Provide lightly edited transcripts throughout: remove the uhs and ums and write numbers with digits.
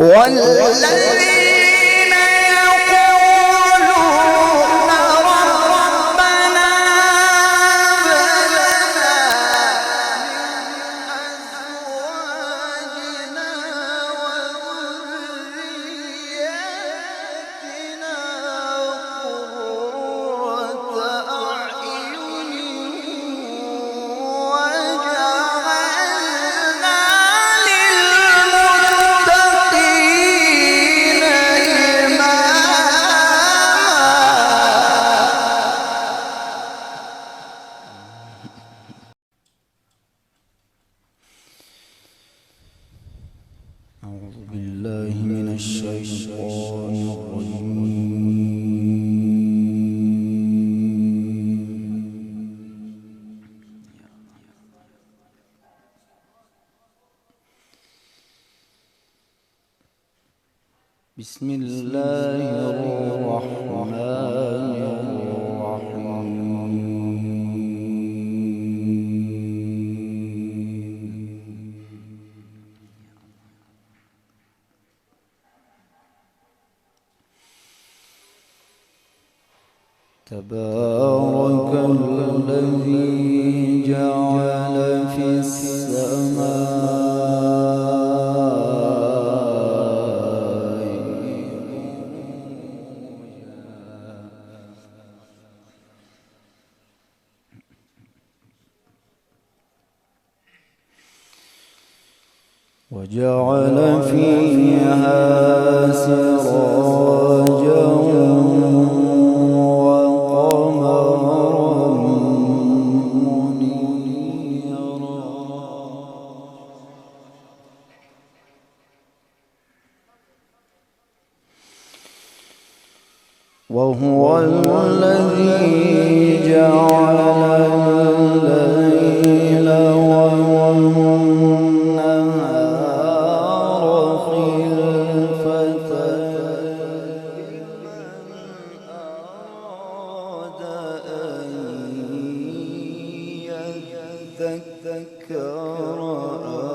والذين يقولون ربنا هب لنا من أزواجنا وذرياتنا قرة أعين واجعلنا للمتقين إماما. أعوذ بالله من الشيطان الرجيم. بسم الله الرحمن الرحيم. تبارك الذي جعل في السماء وجعل فيها سراجا وقمرا منيرا وهو الذي جعل الليل والنهار خلفة لمن أراد أن يذكر أو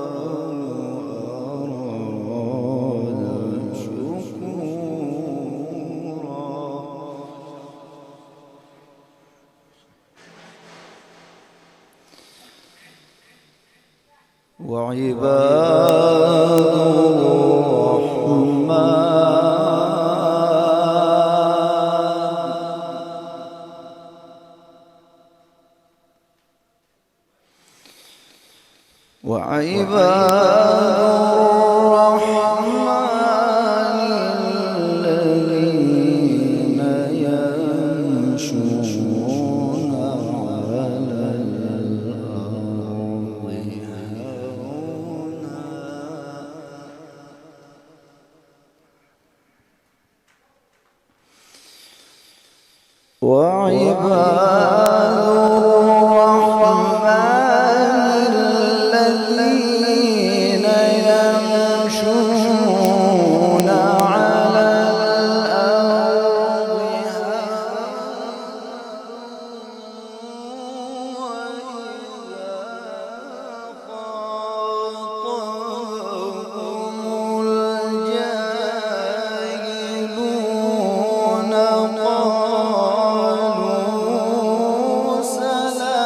أراد شكورا. وعباد الرحمن الذين يمشون على الأرض هونا وعباد الرحمن الذين يمشون على الأرض وإذا خاطبهم الجاهلون قالوا سلاما.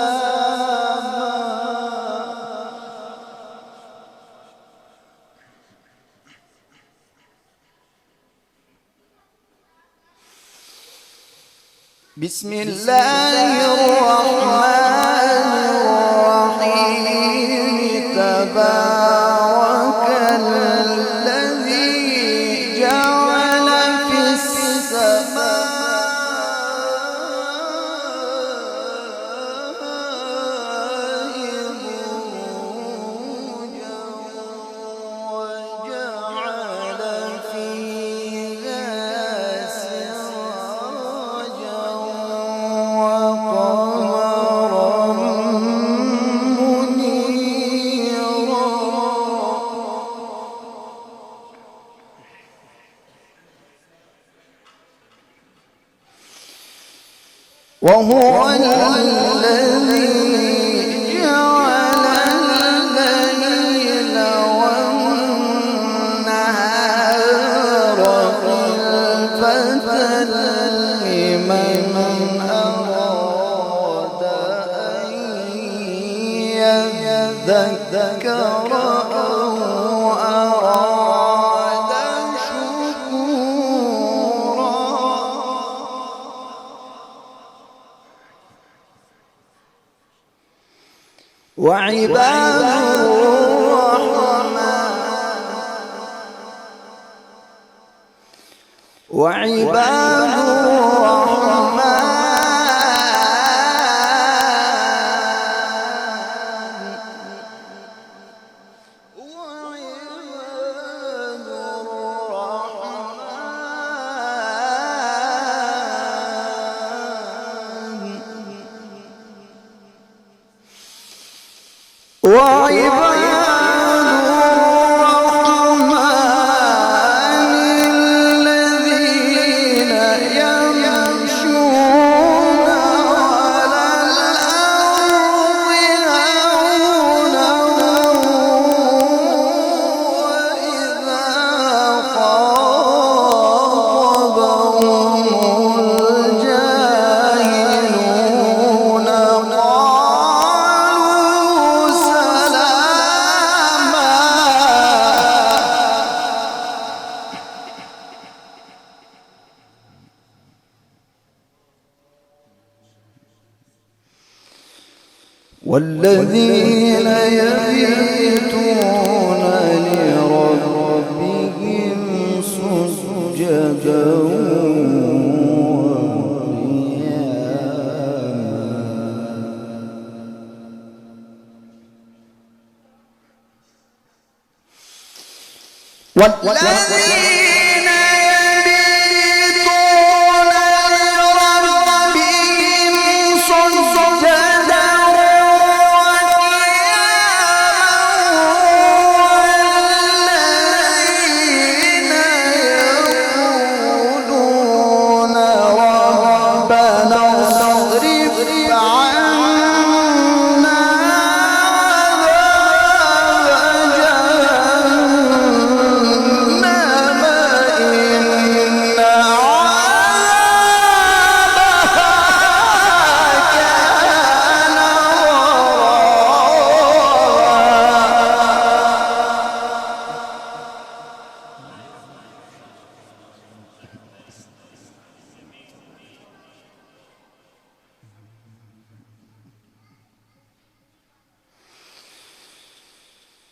بسم الله الرحمن الرحيم. تبارك الذي جعل في السماء بروجا وجعل فيها سراجا وقمرا منيرا وهو الذي جعل الليل والنهار وعباد والذين يبيتون لربهم سجدا والذين يبيتون لربهم سجدا والذين يقولون ربنا اصرف عنا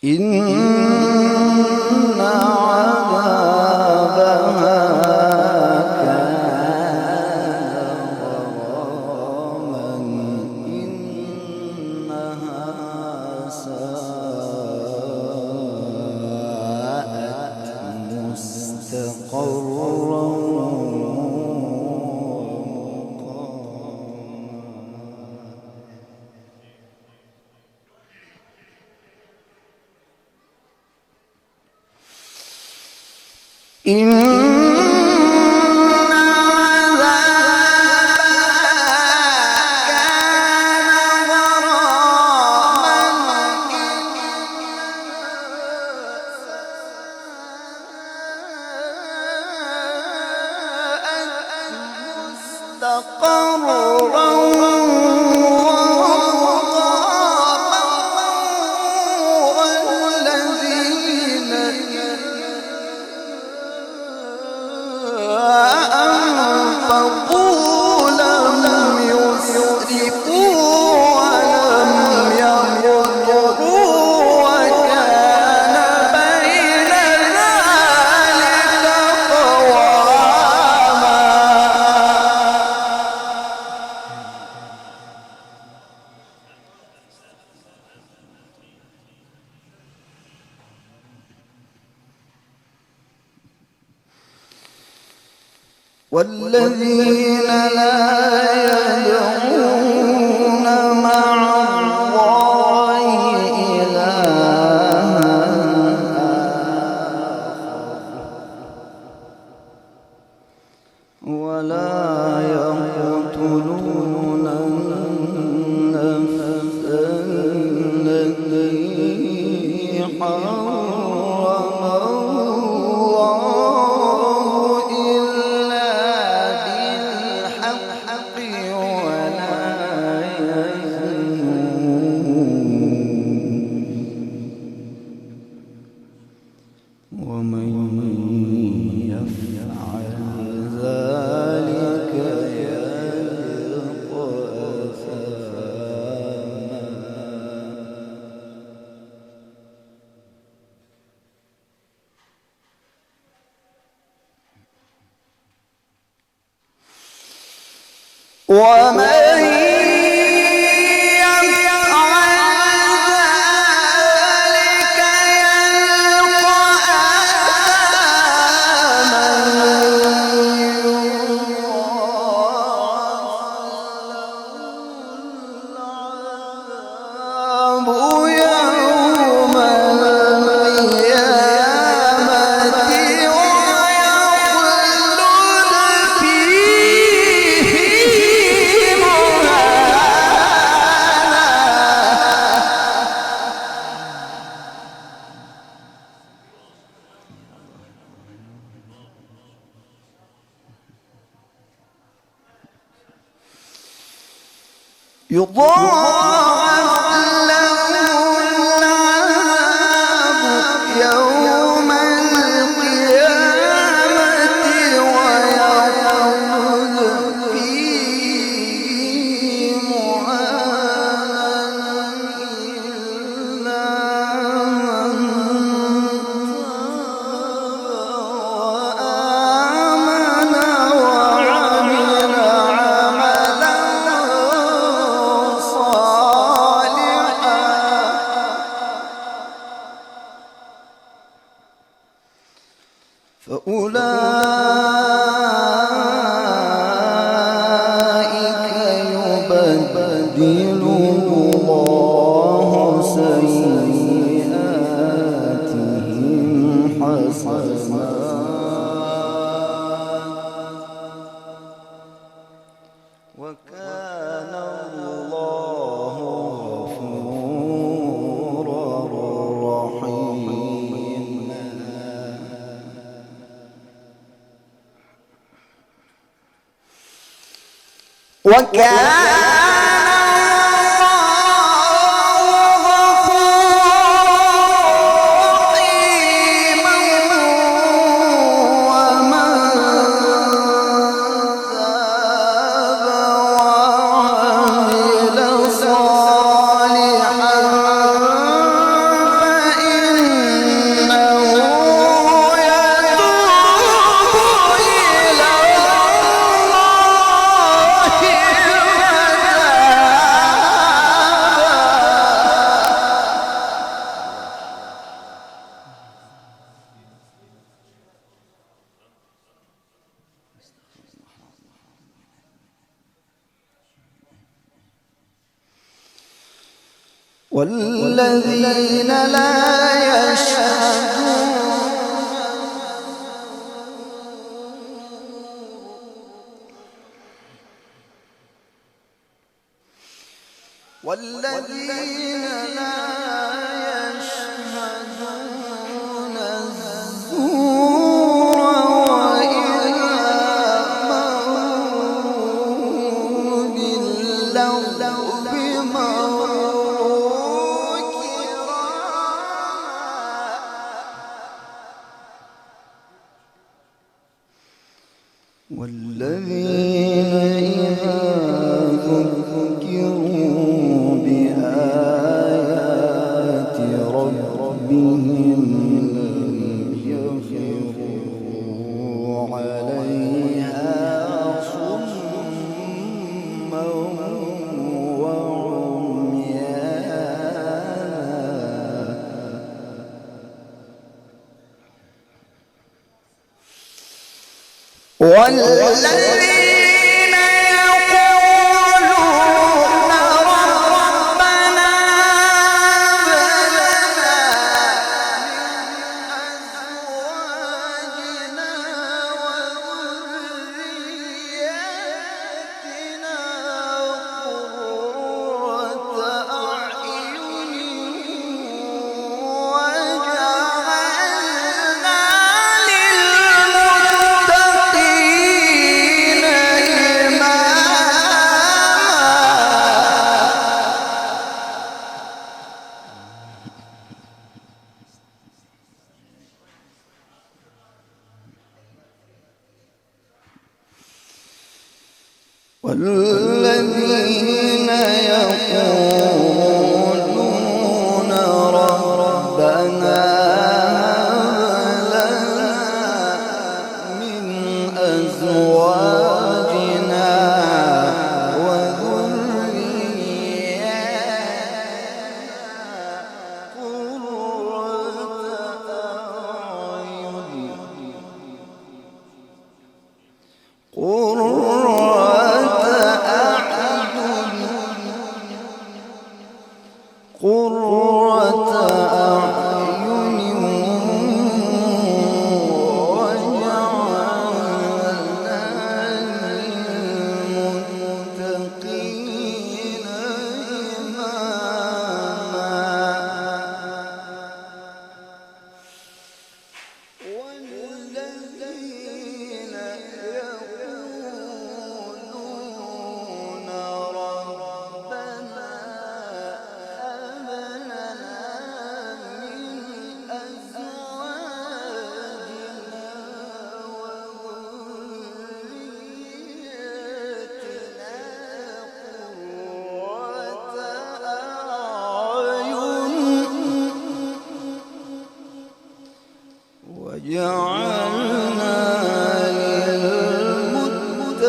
إن عذابها كان غراما إنها ساءت مستقرا إن والذين لا يدعون مع الله إلها ولا يقتلون النفس التي حرم ومن يفعل ذلك يلقى يضاعف له العذاب يوم القيامة ويخلد فيه مهانا إلا من تاب وآمن وعمل عملا صالحا فأولئك يبدل الله سيئاتهم حسنات وكان الله غفورا رحيما. والذين لا يشهدون الزور وإذا مروا باللغو مروا كراما والذين إذا ذكروا بآيات ربهم لم يخروا عليها صما وعميانا والذين يقولون ربنا هب لنا من أزواجنا وذرياتنا قرة أعين واجعلنا للمتقين والذين يقولون ربنا هب لنا من أزواجنا وجعلنا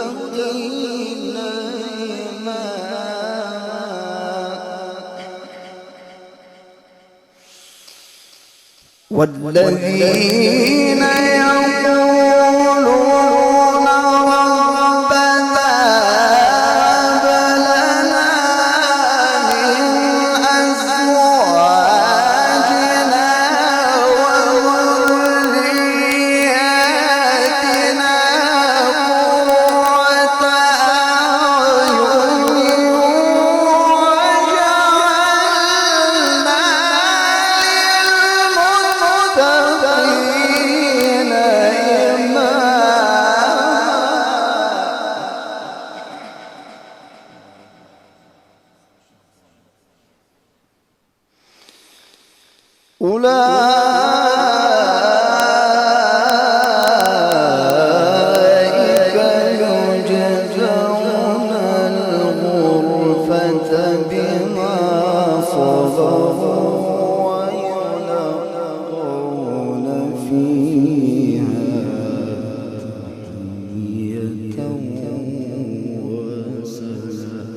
للمتقين إماما والذين يقولون ربنا هب لنا من أزواجنا وذرياتنا قرة أعين وجعلنا أولئك يجزون الغرفة بما صبروا ويلقون فيها تحية وسلاما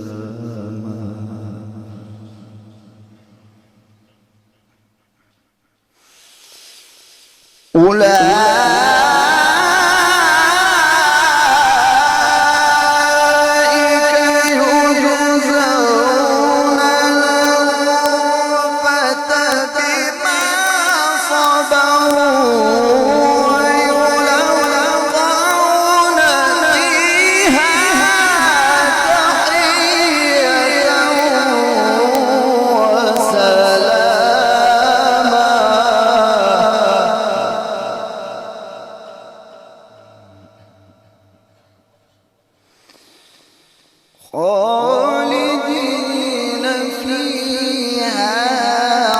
أولئك يجزون الغرفة بما صبروا ويلقون فيها تحية وسلاما خالدين فيها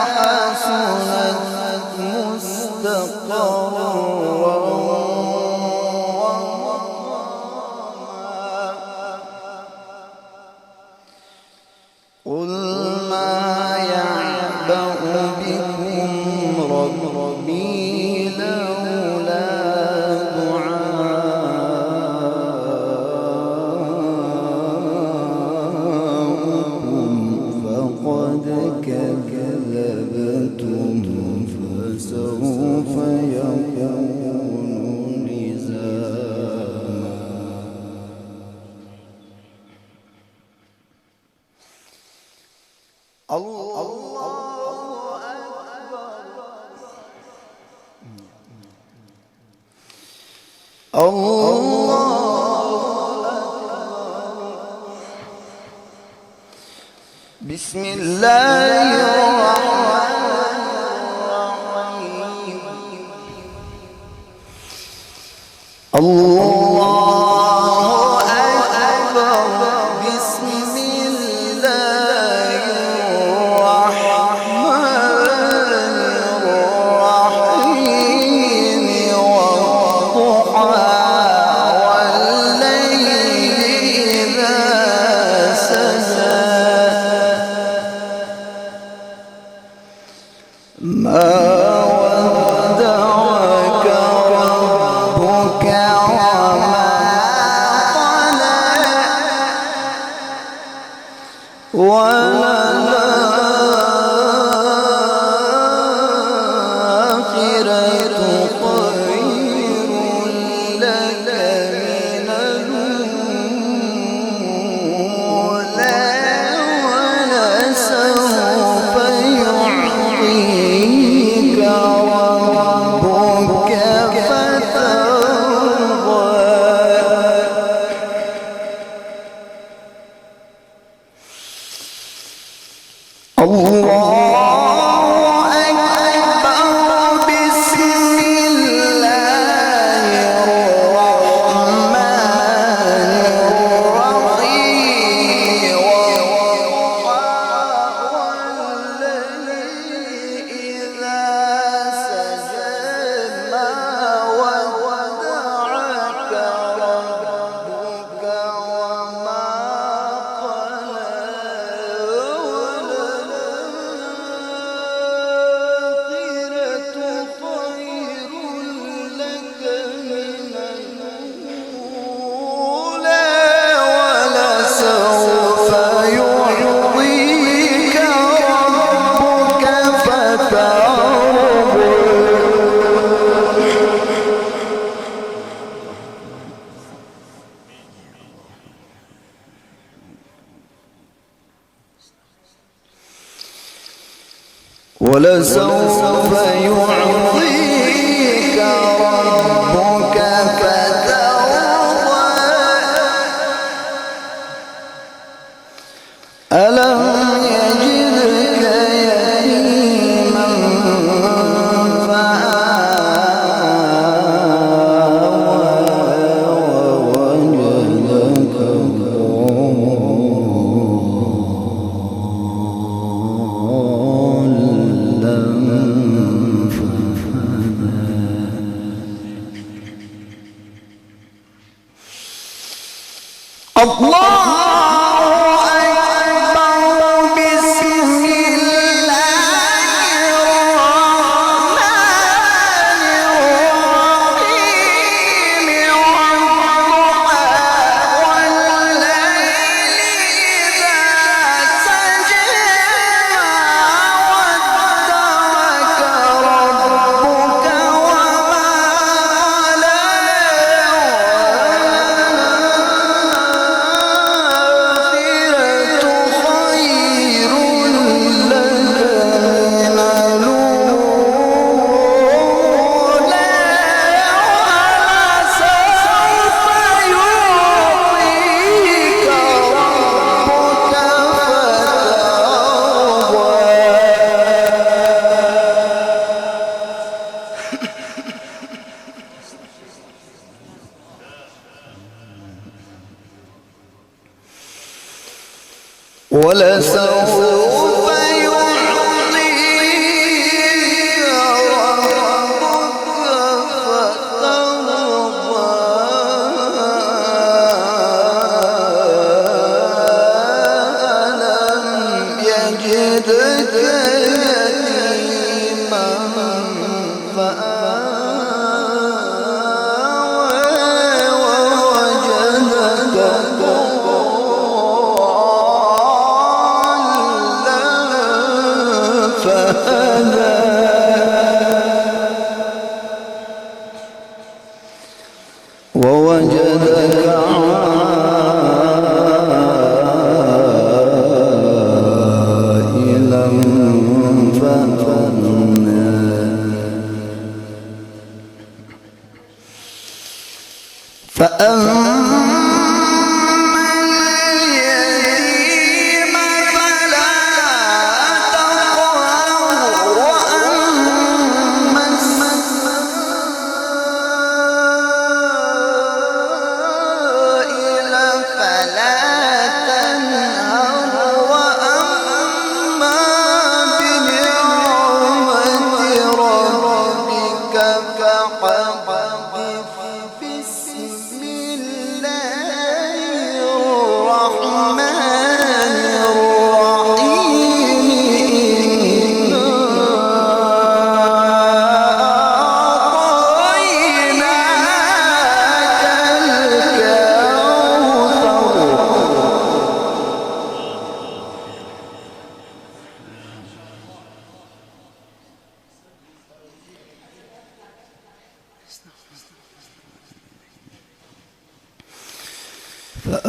حسنت مستقرا قل ما يعبأ بكم ربي لولا فقد كذبتم فسوف يكون لزاما الله أكبر بسم الله الرحمن الرحيم الله أكبر بسم الله الرحمن الرحيم والضحى والليل إذا سجى ما ودعك ربك وما ولسوف يعطيك ربك فترضى ألم يجدك يتيما ولسوف يعطيك ربك فترضى ألم يجدك يتيما فآوى ووجدك فهدى ووجدك عائلا فأغنى فأما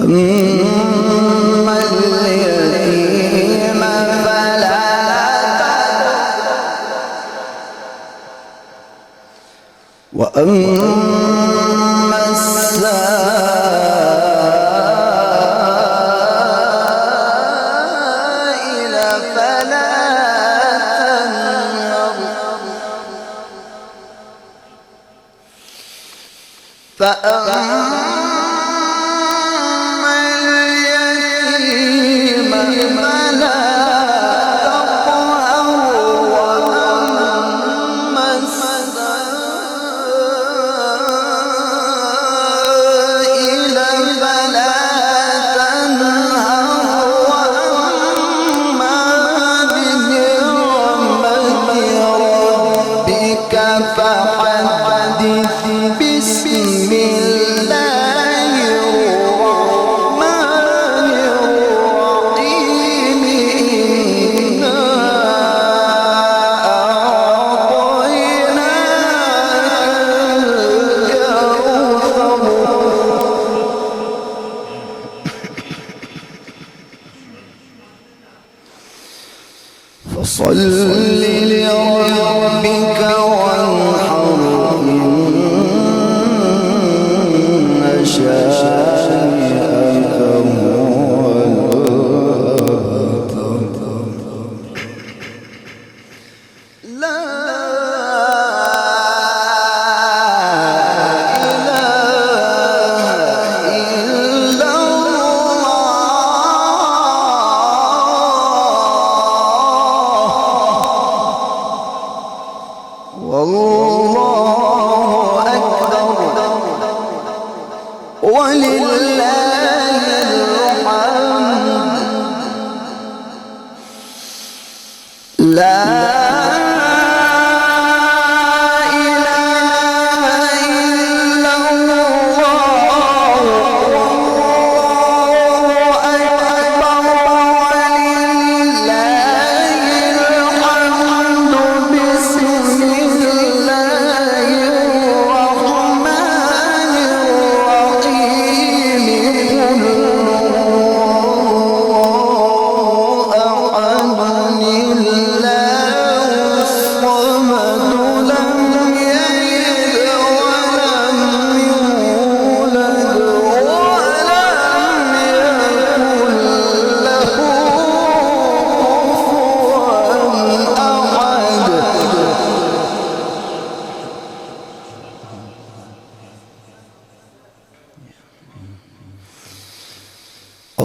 فأما اليتيم فلا تقهر وأما السائل فلا تنهر فأما فحدث بسم الله الرحمن الرحيم إنا أعطيناك الكوثر فصل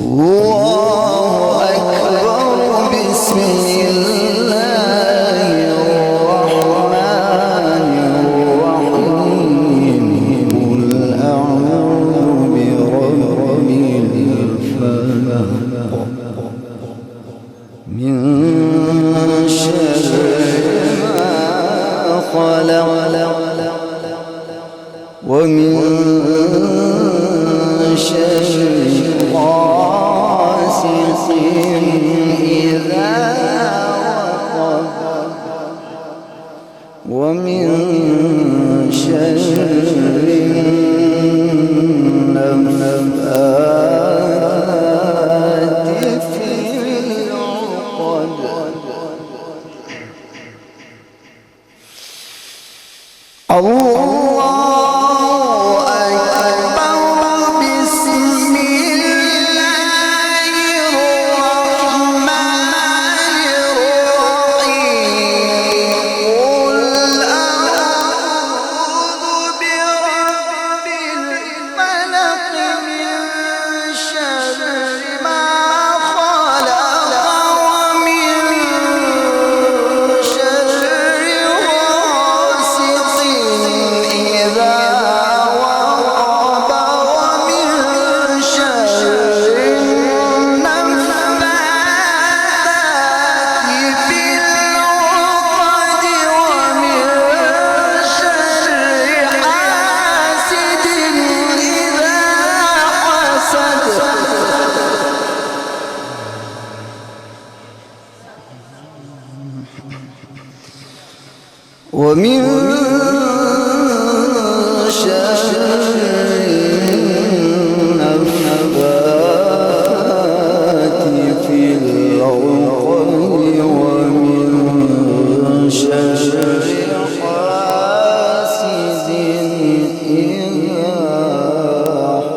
الله أكبر بسم الله الرحمن الرحيم قل أعوذ برب الفلق من شر ما خلق ومن شر غاسق إذا وقب ومن شر النفاثات في العقد الله ومن شر النفاثات في العقد ومن شر حاسد إذا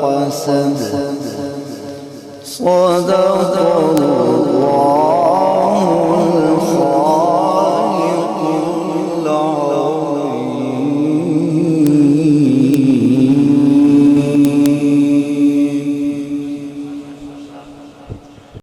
حسد صدق الله.